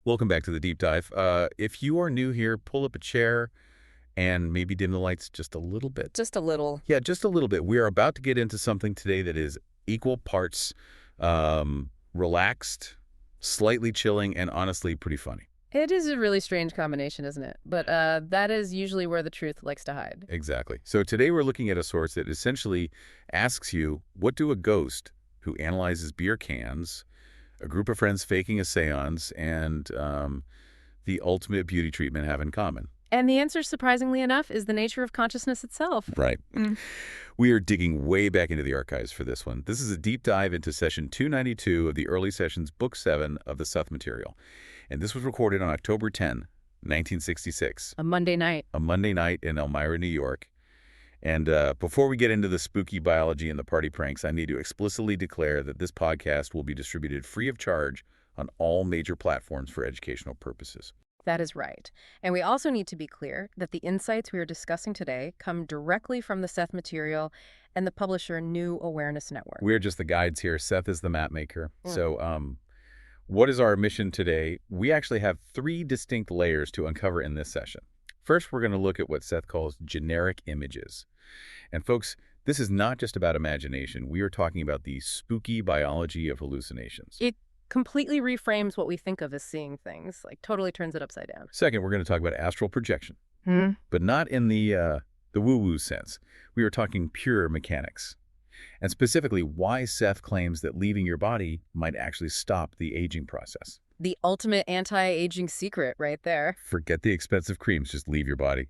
Welcome back to the deep dive. If you are new here, pull up a chair and maybe dim the lights just a little bit. Just a little. Yeah, just a little bit. We are about to get into something today that is equal parts relaxed, slightly chilling, and honestly pretty funny. It is a really strange combination, isn't it? But that is usually where the truth likes to hide. Exactly. So today we're looking at a source that essentially asks you, what do a ghost who analyzes beer cans, a group of friends faking a seance, and the ultimate beauty treatment have in common? And the answer, surprisingly enough, is the nature of consciousness itself. Right. We are digging way back into the archives for this one. This is a deep dive into session 292 of the early sessions, book 7 of the Seth Material. And this was recorded on October 10, 1966. A Monday night. A Monday night in Elmira, New York. And before we get into the spooky biology and the party pranks, I need to explicitly declare that this podcast will be distributed free of charge on all major platforms for educational purposes. That is right. And we also need to be clear that the insights we are discussing today come directly from the Seth Material and the publisher New Awareness Network. We're just the guides here. Seth is the map maker. So what is our mission today? We actually have 3 distinct layers to uncover in this session. First, we're going to look at what Seth calls generic images. And folks, this is not just about imagination. We are talking about the spooky biology of hallucinations. It completely reframes what we think of as seeing things, like totally turns it upside down. Second, we're going to talk about astral projection, but not in the woo-woo sense. We are talking pure mechanics. And specifically, why Seth claims that leaving your body might actually stop the aging process. The ultimate anti-aging secret right there. Forget the expensive creams, just leave your body.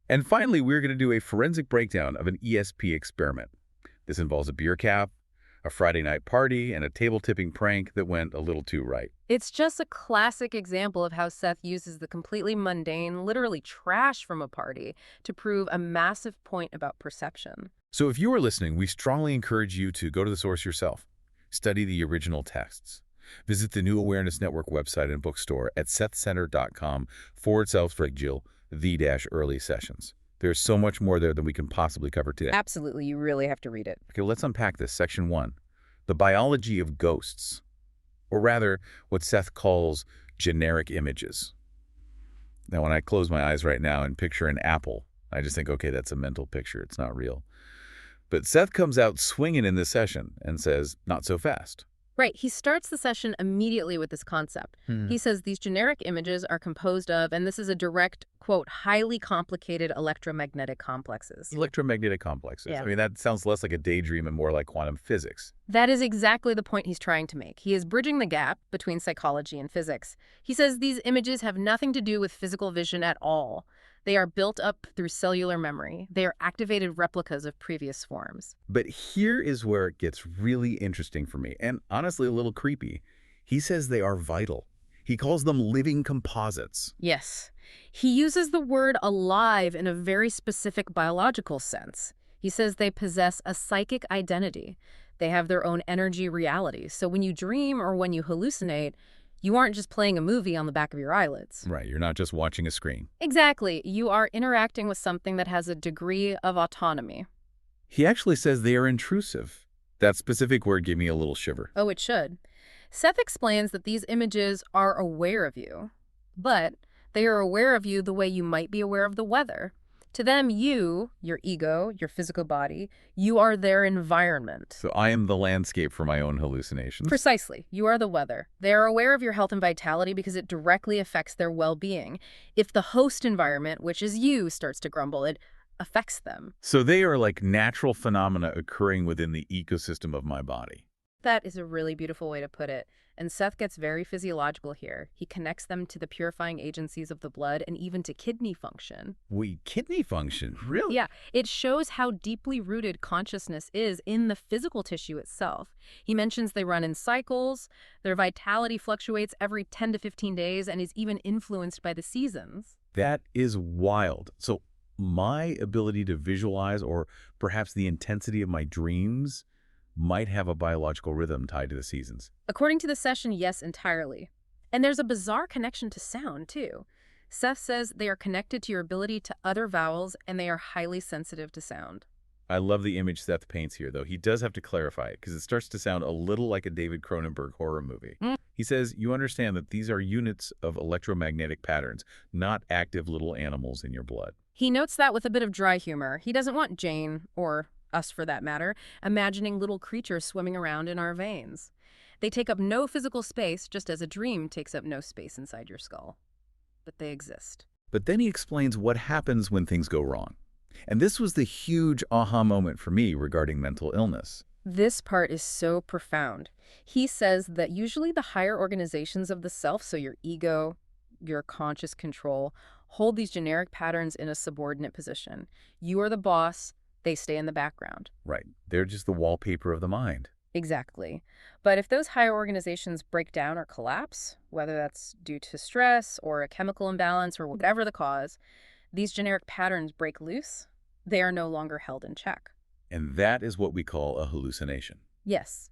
And finally, we're going to do a forensic breakdown of an ESP experiment. This involves a beer cap, a Friday night party, and a table-tipping prank that went a little too right. It's just a classic example of how Seth uses the completely mundane, literally trash from a party, to prove a massive point about perception. So if you are listening, we strongly encourage you to go to the source yourself. Study the original texts. Visit the New Awareness Network website and bookstore at sethcenter.com/Jill-early sessions. There's so much more there than we can possibly cover today. Absolutely, you really have to read it. Okay, let's unpack this. Section 1, the biology of ghosts, or rather, what Seth calls generic images. Now, when I close my eyes right now and picture an apple, I just think, okay, that's a mental picture. It's not real. But Seth comes out swinging in this session and says, not so fast. Right. He starts the session immediately with this concept. He says these generic images are composed of, and this is a direct quote, highly complicated electromagnetic complexes. Electromagnetic complexes. Yeah. I mean, that sounds less like a daydream and more like quantum physics. That is exactly the point he's trying to make. He is bridging the gap between psychology and physics. He says these images have nothing to do with physical vision at all. They are built up through cellular memory. They are activated replicas of previous forms. But here is where it gets really interesting for me, and honestly a little creepy. He says they are vital. He calls them living composites. Yes. He uses the word alive in a very specific biological sense. He says they possess a psychic identity. They have their own energy reality. So when you dream or when you hallucinate, you aren't just playing a movie on the back of your eyelids. Right, you're not just watching a screen. Exactly. You are interacting with something that has a degree of autonomy. He actually says they are intrusive. That specific word gave me a little shiver. Oh, it should. Seth explains that these images are aware of you, but they are aware of you the way you might be aware of the weather. To them, you, your ego, your physical body, you are their environment. So I am the landscape for my own hallucinations. Precisely. You are the weather. They are aware of your health and vitality because it directly affects their well-being. If the host environment, which is you, starts to grumble, it affects them. So they are like natural phenomena occurring within the ecosystem of my body. That is a really beautiful way to put it. And Seth gets very physiological here. He connects them to the purifying agencies of the blood and even to kidney function. Wait, kidney function? Really? Yeah, it shows how deeply rooted consciousness is in the physical tissue itself. He mentions they run in cycles, their vitality fluctuates every 10 to 15 days, and is even influenced by the seasons. That is wild. So my ability to visualize, or perhaps the intensity of my dreams, might have a biological rhythm tied to the seasons. According to the session, yes, entirely. And there's a bizarre connection to sound, too. Seth says they are connected to your ability to utter vowels, and they are highly sensitive to sound. I love the image Seth paints here, though. He does have to clarify it because it starts to sound a little like a David Cronenberg horror movie. He says, you understand that these are units of electromagnetic patterns, not active little animals in your blood. He notes that with a bit of dry humor. He doesn't want Jane, or us for that matter, imagining little creatures swimming around in our veins. They take up no physical space, just as a dream takes up no space inside your skull. But they exist. But then he explains what happens when things go wrong. And this was the huge aha moment for me regarding mental illness. This part is so profound. He says that usually the higher organizations of the self, so your ego, your conscious control, hold these generic patterns in a subordinate position. You are the boss, they stay in the background. Right. They're just the wallpaper of the mind. Exactly. But if those higher organizations break down or collapse, whether that's due to stress or a chemical imbalance or whatever the cause, these generic patterns break loose. They are no longer held in check. And that is what we call a hallucination. Yes.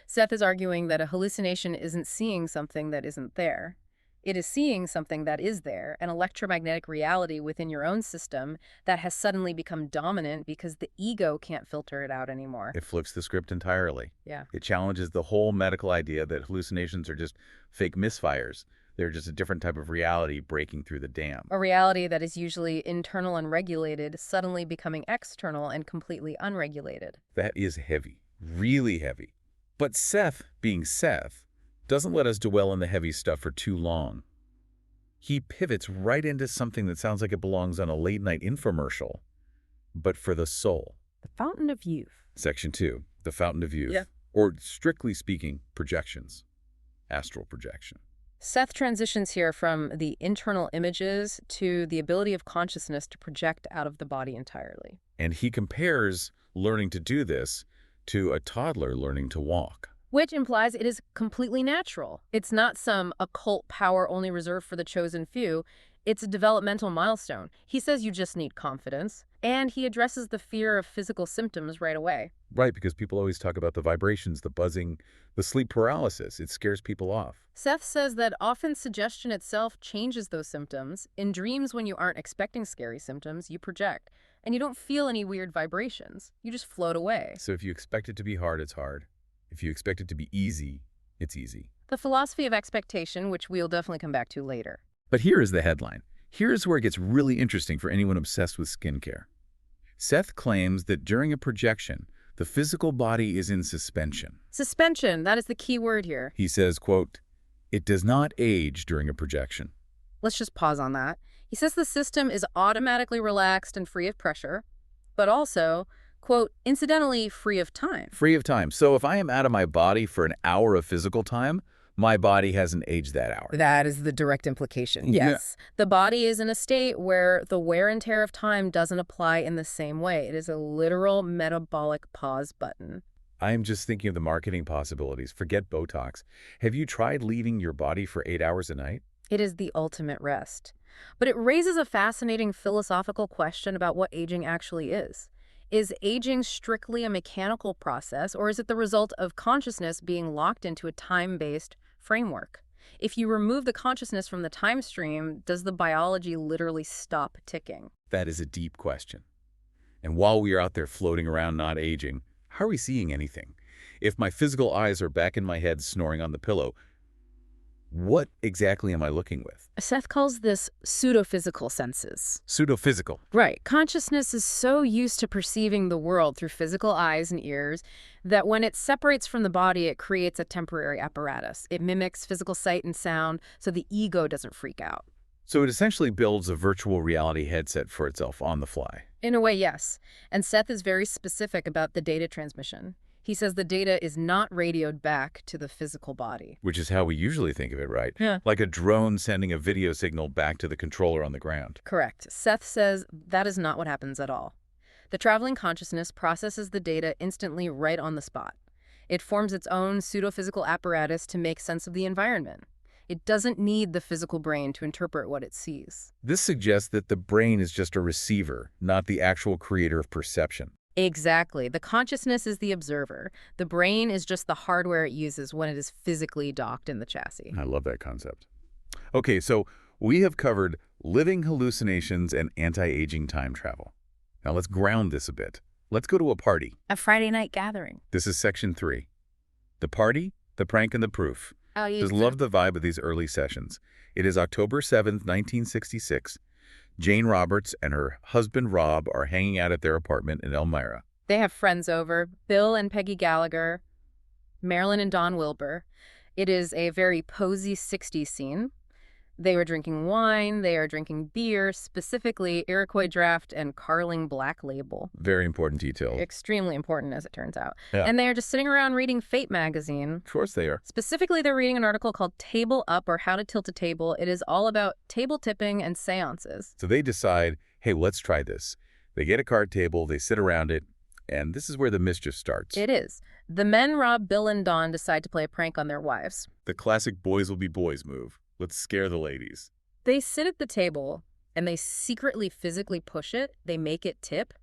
Seth is arguing that a hallucination isn't seeing something that isn't there. It is seeing something that is there, an electromagnetic reality within your own system that has suddenly become dominant because the ego can't filter it out anymore. It flips the script entirely. Yeah. It challenges the whole medical idea that hallucinations are just fake misfires. They're just a different type of reality breaking through the dam. A reality that is usually internal and regulated, suddenly becoming external and completely unregulated. That is heavy, really heavy. But Seth, being Seth, doesn't let us dwell on the heavy stuff for too long. He pivots right into something that sounds like it belongs on a late-night infomercial, but for the soul. The fountain of youth. Section 2, the fountain of youth. Yeah. Or, strictly speaking, projections. Astral projection. Seth transitions here from the internal images to the ability of consciousness to project out of the body entirely. And he compares learning to do this to a toddler learning to walk. Which implies it is completely natural. It's not some occult power only reserved for the chosen few. It's a developmental milestone. He says you just need confidence. And he addresses the fear of physical symptoms right away. Right, because people always talk about the vibrations, the buzzing, the sleep paralysis. It scares people off. Seth says that often suggestion itself changes those symptoms. In dreams, when you aren't expecting scary symptoms, you project. And you don't feel any weird vibrations. You just float away. So if you expect it to be hard, it's hard. If you expect it to be easy, it's easy. The philosophy of expectation, which we'll definitely come back to later. But here is the headline. Here's where it gets really interesting for anyone obsessed with skincare. Seth claims that during a projection, the physical body is in suspension. Suspension, that is the key word here. He says, quote, "It does not age during a projection." Let's just pause on that. He says the system is automatically relaxed and free of pressure, but also, quote, incidentally free of time. Free of time. So if I am out of my body for an hour of physical time, my body hasn't aged that hour. That is the direct implication. Yeah. Yes. The body is in a state where the wear and tear of time doesn't apply in the same way. It is a literal metabolic pause button. I am just thinking of the marketing possibilities. Forget Botox. Have you tried leaving your body for 8 hours a night? It is the ultimate rest. But it raises a fascinating philosophical question about what aging actually is. Is aging strictly a mechanical process, or is it the result of consciousness being locked into a time-based framework? If you remove the consciousness from the time stream, does the biology literally stop ticking? That is a deep question. And while we are out there floating around not aging, how are we seeing anything? If my physical eyes are back in my head snoring on the pillow, what exactly am I looking with? Seth calls this pseudophysical senses. Pseudophysical. Right. Consciousness is so used to perceiving the world through physical eyes and ears that when it separates from the body, it creates a temporary apparatus. It mimics physical sight and sound so the ego doesn't freak out. So it essentially builds a virtual reality headset for itself on the fly. In a way, yes. And Seth is very specific about the data transmission. He says the data is not radioed back to the physical body. Which is how we usually think of it, right? Yeah. Like a drone sending a video signal back to the controller on the ground. Correct. Seth says that is not what happens at all. The traveling consciousness processes the data instantly right on the spot. It forms its own pseudophysical apparatus to make sense of the environment. It doesn't need the physical brain to interpret what it sees. This suggests that the brain is just a receiver, not the actual creator of perception. Exactly. The consciousness is the observer. The brain is just the hardware it uses when it is physically docked in the chassis. I love that concept. Okay, so we have covered living hallucinations and anti-aging time travel. Now let's ground this a bit. let's go to a party. A Friday night gathering. This is section 3. The party, the prank, and the proof. Oh, you Just love the vibe of these early sessions. It is October 7th, 1966. Jane Roberts and her husband Rob are hanging out at their apartment in Elmira. They have friends over, Bill and Peggy Gallagher, Marilyn and Don Wilbur. It is a very posy 60s scene. They were drinking wine, they are drinking beer, specifically Iroquois Draft and Carling Black Label. Very important detail. Extremely important, as it turns out. Yeah. And they are just sitting around reading Fate magazine. Of course they are. Specifically, they're reading an article called Table Up, or How to Tilt a Table. It is all about table tipping and seances. So they decide, hey, let's try this. They get a card table, they sit around it, and this is where the mischief starts. It is. The men, Rob, Bill, and Don, decide to play a prank on their wives. The classic boys will be boys move. Let's scare the ladies. They sit at the table, and they secretly physically push it. They make it tip,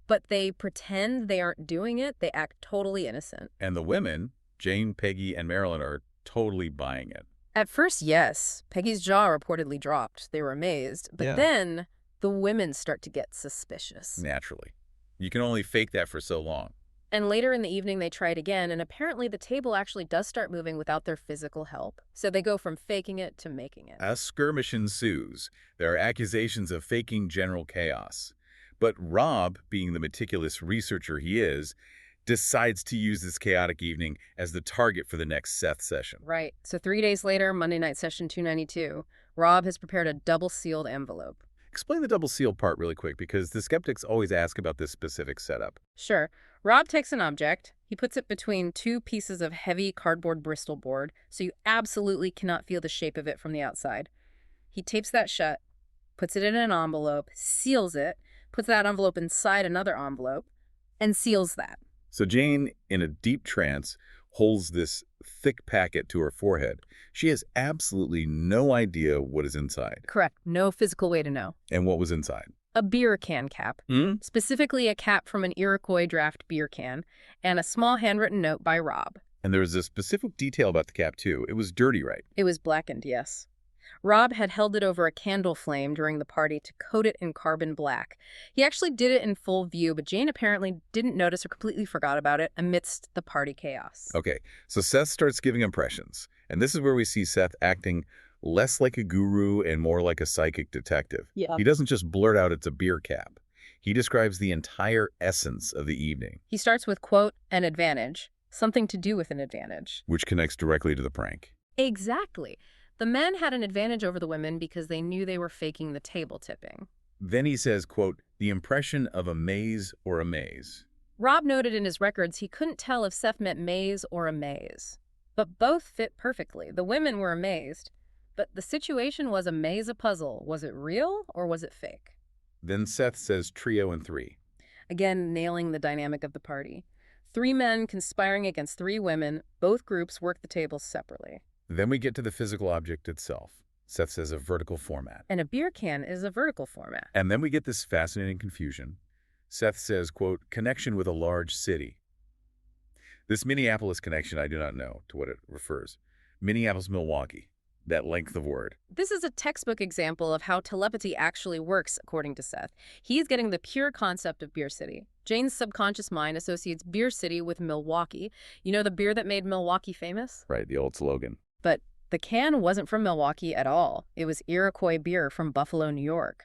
but they pretend they aren't doing it. They act totally innocent. And the women, Jane, Peggy, and Marilyn, are totally buying it. At first, yes. Peggy's jaw reportedly dropped. They were amazed. But then the women start to get suspicious. Naturally. You can only fake that for so long. And later in the evening, they try it again, and apparently the table actually does start moving without their physical help. So they go from faking it to making it. A skirmish ensues. There are accusations of faking general chaos. But Rob, being the meticulous researcher he is, decides to use this chaotic evening as the target for the next Seth session. Right. So 3 days later, Monday night session 292, Rob has prepared a double-sealed envelope. Explain the double seal part really quick, because the skeptics always ask about this specific setup. Sure. Rob takes an object, he puts it between two pieces of heavy cardboard Bristol board, so you absolutely cannot feel the shape of it from the outside. He tapes that shut, puts it in an envelope, seals it, puts that envelope inside another envelope, and seals that. So Jane, in a deep trance, holds this thick packet to her forehead. She has absolutely no idea what is inside. Correct. No physical way to know. And what was inside? A beer can cap, specifically a cap from an Iroquois Draft beer can, and a small handwritten note by Rob. And there was a specific detail about the cap, too. It was dirty, right? It was blackened, yes. Rob had held it over a candle flame during the party to coat it in carbon black. He actually did it in full view, but Jane apparently didn't notice or completely forgot about it amidst the party chaos. Okay, so Seth starts giving impressions. And this is where we see Seth acting less like a guru and more like a psychic detective. Yeah. He doesn't just blurt out it's a beer cap. He describes the entire essence of the evening. He starts with, quote, an advantage, something to do with an advantage. Which connects directly to the prank. Exactly. The men had an advantage over the women because they knew they were faking the table tipping. Then he says, quote, the impression of a maze or a maze. Rob noted in his records he couldn't tell if Seth meant maze or a maze. But both fit perfectly. The women were amazed. But the situation was a maze, a puzzle. Was it real or was it fake? Then Seth says trio and three. Again, nailing the dynamic of the party. 3 men conspiring against 3 women. Both groups work the tables separately. Then we get to the physical object itself. Seth says a vertical format. And a beer can is a vertical format. And then we get this fascinating confusion. Seth says, quote, connection with a large city. This Minneapolis connection, I do not know to what it refers. Minneapolis, Milwaukee, that length of word. This is a textbook example of how telepathy actually works, according to Seth. He's getting the pure concept of Beer City. Jane's subconscious mind associates Beer City with Milwaukee. You know the beer that made Milwaukee famous? Right, the old slogan. But the can wasn't from Milwaukee at all. It was Iroquois beer from Buffalo, New York.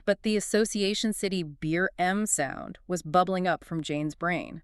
But the Association City Beer M sound was bubbling up from Jane's brain.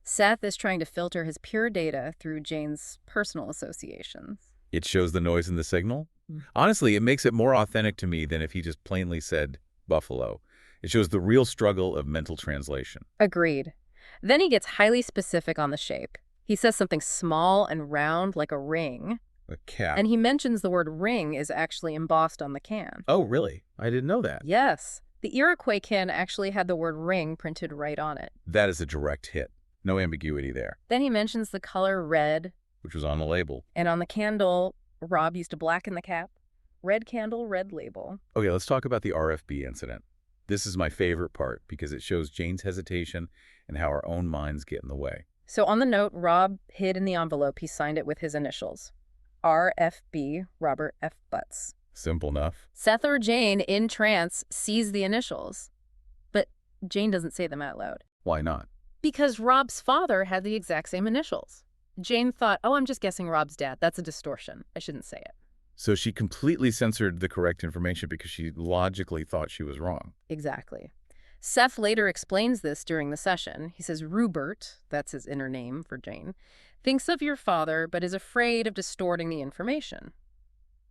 Seth is trying to filter his pure data through Jane's personal associations. It shows the noise in the signal? Honestly, it makes it more authentic to me than if he just plainly said Buffalo. It shows the real struggle of mental translation. Agreed. Then he gets highly specific on the shape. He says something small and round like a ring. A cap. And he mentions the word ring is actually embossed on the can. Oh, really? I didn't know that. Yes. The Iroquois can actually had the word ring printed right on it. That is a direct hit. No ambiguity there. Then he mentions the color red. Which was on the label. And on the candle, Rob used to blacken the cap. Red candle, red label. Okay, let's talk about the RFB incident. This is my favorite part because it shows Jane's hesitation and how our own minds get in the way. So on the note, Rob hid in the envelope, he signed it with his initials. RFB, Robert F. Butts. Simple enough. Seth or Jane, in trance, sees the initials. But Jane doesn't say them out loud. Why not? Because Rob's father had the exact same initials. Jane thought, oh, I'm just guessing Rob's dad. That's a distortion. I shouldn't say it. So she completely censored the correct information because she logically thought she was wrong. Exactly. Seth later explains this during the session. He says Ruburt, that's his inner name for Jane, thinks of your father but is afraid of distorting the information.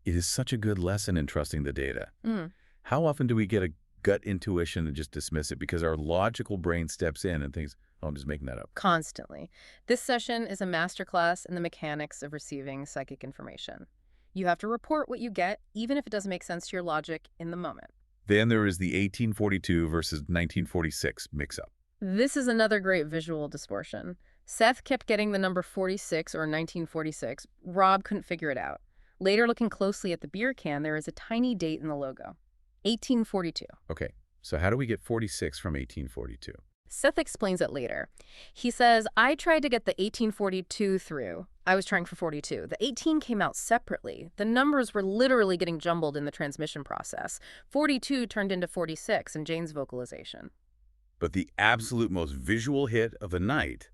It is such a good lesson in trusting the data. Mm. How often do we get a gut intuition and just dismiss it because our logical brain steps in and thinks, oh, I'm just making that up? Constantly. This session is a masterclass in the mechanics of receiving psychic information. You have to report what you get, even if it doesn't make sense to your logic in the moment. Then there is the 1842 versus 1946 mix-up. This is another great visual distortion. Seth kept getting the number 46 or 1946. Rob couldn't figure it out. Later, looking closely at the beer can, there is a tiny date in the logo. 1842. Okay, so how do we get 46 from 1842? Seth explains it later. He says, I tried to get the 1842 through. I was trying for 42. The 18 came out separately. The numbers were literally getting jumbled in the transmission process. 42 turned into 46 in Jane's vocalization. But the absolute most visual hit of the night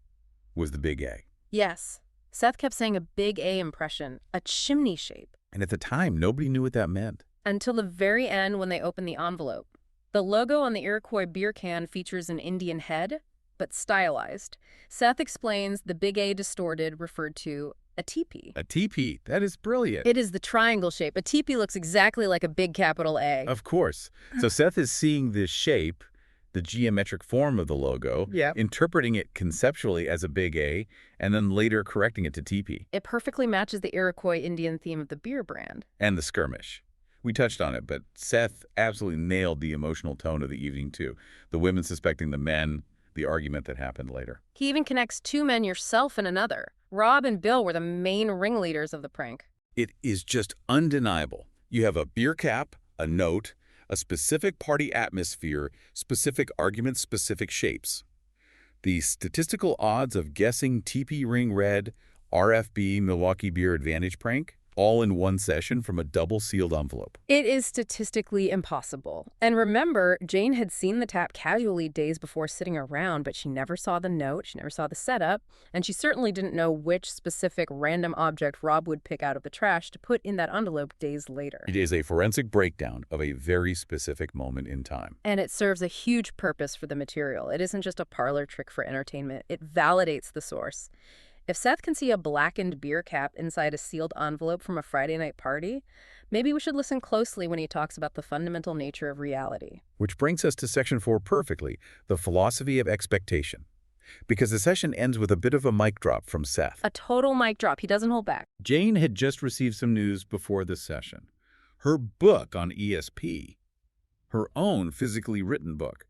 was the big A. Yes. Seth kept saying a big A impression, a chimney shape. And at the time, nobody knew what that meant. Until the very end when they opened the envelope. The logo on the Iroquois beer can features an Indian head, but stylized. Seth explains the big A distorted referred to a teepee. A teepee. That is brilliant. It is the triangle shape. A teepee looks exactly like a big capital A. Of course. So Seth is seeing this shape, the geometric form of the logo, interpreting it conceptually as a big A, and then later correcting it to teepee. It perfectly matches the Iroquois Indian theme of the beer brand. And the skirmish. We touched on it, but Seth absolutely nailed the emotional tone of the evening, too. The women suspecting the men, the argument that happened later. He even connects two men, yourself and another. Rob and Bill were the main ringleaders of the prank. It is just undeniable. You have a beer cap, a note, a specific party atmosphere, specific arguments, specific shapes. The statistical odds of guessing TP Ring Red, RFB Milwaukee Beer Advantage prank, all in one session from a double-sealed envelope. It is statistically impossible. And remember, Jane had seen the tap casually days before sitting around, but she never saw the note, she never saw the setup, and she certainly didn't know which specific random object Rob would pick out of the trash to put in that envelope days later. It is a forensic breakdown of a very specific moment in time. And it serves a huge purpose for the material. It isn't just a parlor trick for entertainment. It validates the source. If Seth can see a blackened beer cap inside a sealed envelope from a Friday night party, maybe we should listen closely when he talks about the fundamental nature of reality. Which brings us to Section 4 perfectly, the philosophy of expectation. Because the session ends with a bit of a mic drop from Seth. A total mic drop. He doesn't hold back. Jane had just received some news before this session. Her book on ESP, her own physically written book,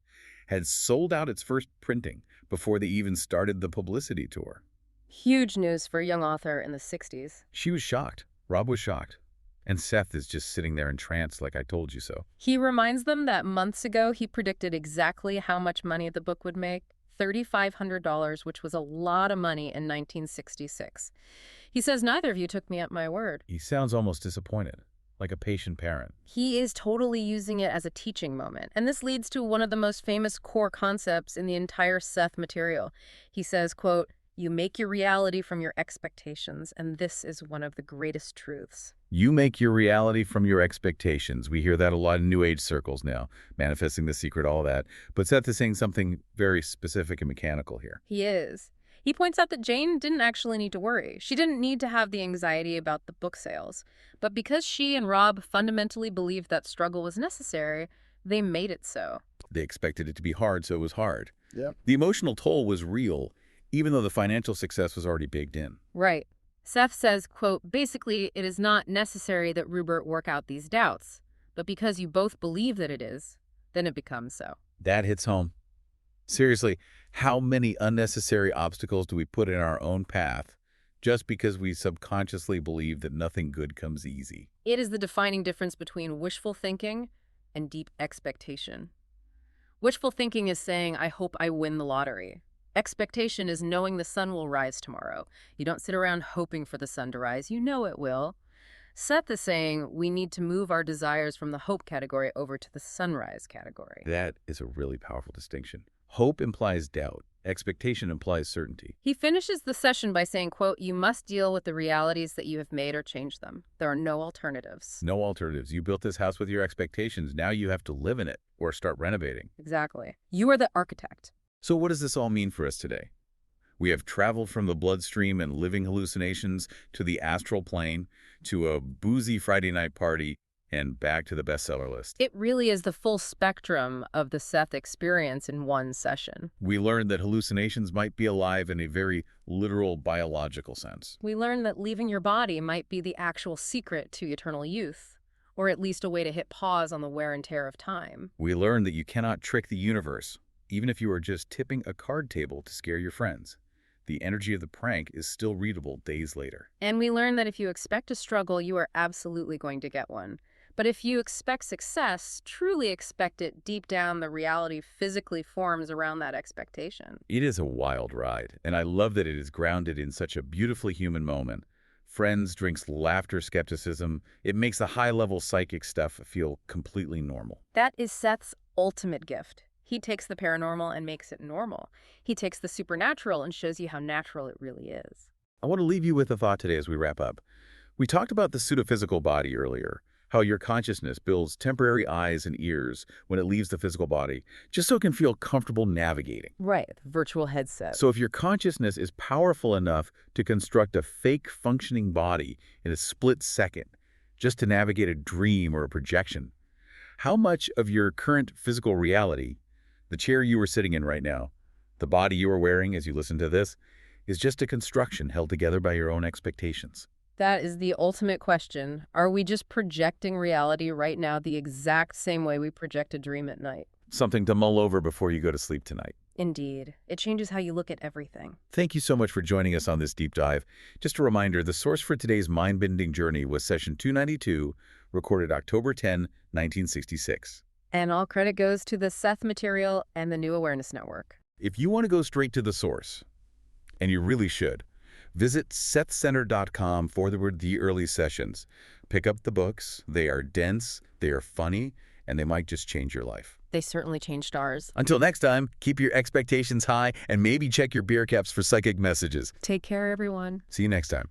had sold out its first printing before they even started the publicity tour. Huge news for a young author in the 60s. She was shocked. Rob was shocked. And Seth is just sitting there entranced like I told you so. He reminds them that months ago he predicted exactly how much money the book would make, $3,500, which was a lot of money in 1966. He says, neither of you took me at my word. He sounds almost disappointed, like a patient parent. He is totally using it as a teaching moment. And this leads to one of the most famous core concepts in the entire Seth material. He says, quote, you make your reality from your expectations, and this is one of the greatest truths. You make your reality from your expectations. We hear that a lot in New Age circles now, manifesting the secret, all that. But Seth is saying something very specific and mechanical here. He is. He points out that Jane didn't actually need to worry. She didn't need to have the anxiety about the book sales. But because she and Rob fundamentally believed that struggle was necessary, they made it so. They expected it to be hard, so it was hard. Yeah. The emotional toll was real, even though the financial success was already baked in. Right. Seth says, quote, basically, it is not necessary that Ruburt work out these doubts, but because you both believe that it is, then it becomes so. That hits home. Seriously, how many unnecessary obstacles do we put in our own path just because we subconsciously believe that nothing good comes easy? It is the defining difference between wishful thinking and deep expectation. Wishful thinking is saying, I hope I win the lottery. Expectation is knowing the sun will rise tomorrow. You don't sit around hoping for the sun to rise. You know it will. Seth is saying we need to move our desires from the hope category over to the sunrise category. That is a really powerful distinction. Hope implies doubt. Expectation implies certainty. He finishes the session by saying, quote, "You must deal with the realities that you have made or change them. There are no alternatives." No alternatives. You built this house with your expectations. Now you have to live in it or start renovating. Exactly. You are the architect. So what does this all mean for us today? We have traveled from the bloodstream and living hallucinations to the astral plane, to a boozy Friday night party, and back to the bestseller list. It really is the full spectrum of the Seth experience in one session. We learned that hallucinations might be alive in a very literal biological sense. We learn that leaving your body might be the actual secret to eternal youth, or at least a way to hit pause on the wear and tear of time. We learned that you cannot trick the universe, even if you are just tipping a card table to scare your friends. The energy of the prank is still readable days later. And we learn that if you expect a struggle, you are absolutely going to get one. But if you expect success, truly expect it, deep down the reality physically forms around that expectation. It is a wild ride, and I love that it is grounded in such a beautifully human moment. Friends, drinks, laughter, skepticism. It makes the high-level psychic stuff feel completely normal. That is Seth's ultimate gift. He takes the paranormal and makes it normal. He takes the supernatural and shows you how natural it really is. I want to leave you with a thought today as we wrap up. We talked about the pseudophysical body earlier, how your consciousness builds temporary eyes and ears when it leaves the physical body, just so it can feel comfortable navigating. Right, virtual headset. So if your consciousness is powerful enough to construct a fake functioning body in a split second, just to navigate a dream or a projection, how much of your current physical reality, the chair you are sitting in right now, the body you are wearing as you listen to this, is just a construction held together by your own expectations? That is the ultimate question. Are we just projecting reality right now the exact same way we project a dream at night? Something to mull over before you go to sleep tonight. Indeed. It changes how you look at everything. Thank you so much for joining us on this deep dive. Just a reminder, the source for today's mind-bending journey was session 292, recorded October 10, 1966. And all credit goes to the Seth Material and the New Awareness Network. If you want to go straight to the source, and you really should, visit sethcenter.com/the early sessions. Pick up the books. They are dense, they are funny, and they might just change your life. They certainly changed ours. Until next time, keep your expectations high and maybe check your beer caps for psychic messages. Take care, everyone. See you next time.